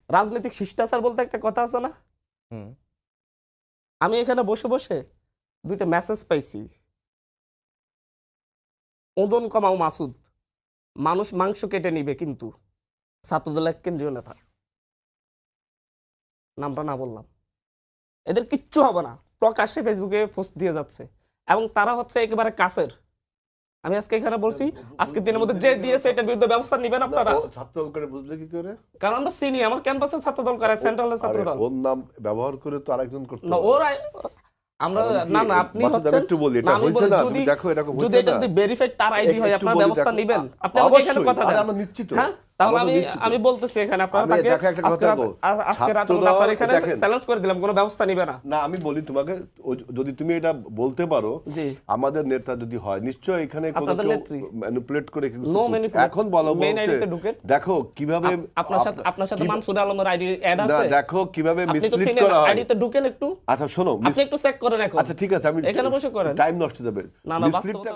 রাজনৈতিক শিষ্টাচার বলতে একটা কথা আছে না? আমি এখানে বসে বসে দুইটা মেসেজ পাইছি। ওজন কমাও মাসুদ, মানুষ মাংস কেটে নিবে কিন্তু ছাত্রদলের কেন্দ্রীয় নেতা, নামটা না বললাম, এদের কিচ্ছু হবে না, প্রকাশ্যে ফেসবুকে পোস্ট দিয়ে যাচ্ছে এবং তারা হচ্ছে একেবারে কাছের। আমি আজকে এখানে বলছি আজকে দিনের মধ্যে যে দিয়েছে এটার বিরুদ্ধে ব্যবস্থা নেবেন আপনারা। ছাত্রদল করে বুঝলে কি করে? কারণ আমরা চিনি, আমার ক্যাম্পাসে ছাত্রদল করে, সেন্ট্রালের ছাত্রদল। ওর নাম ব্যবহার করে তো আরেকজন করতে না ওরা আমরা না না আপনি হচ্ছেন একটু বলি এটা হইছে না, তুমি দেখো এটা হইছে না, যদি এটা যদি ভেরিফাইড তার আইডি হয় আপনারা ব্যবস্থা নেবেন। আপনি আমাকে এখানে কথা দেন, আমরা নিশ্চিত। হ্যাঁ তাহলে আমি বলতেছি এখানে আপনারা তাকে আজকে রাতে আপনারা এখানে চ্যালেঞ্জ করে দিলাম, কোনো ব্যবস্থা নেবে না। না আমি বলি তোমাকে, যদি তুমি এটা বলতে পারো জি আমাদের নেতা যদি হয় নিশ্চয় এখানে কোনো ম্যানিপুলেট করে এখন বলো দেখো কিভাবে আপনার সাথে মানসুর আলমের আইডি অ্যাড আছে, দেখো কিভাবে মিসলিড করা হয়। আইডিতে ঢুকেন একটু, আচ্ছা শোনো, আপনি একটু চেক করেন এখন। আচ্ছা ঠিক আছে, আমি এখানে বসে করেন, টাইম নষ্ট যাবে। না না বাস্তবতা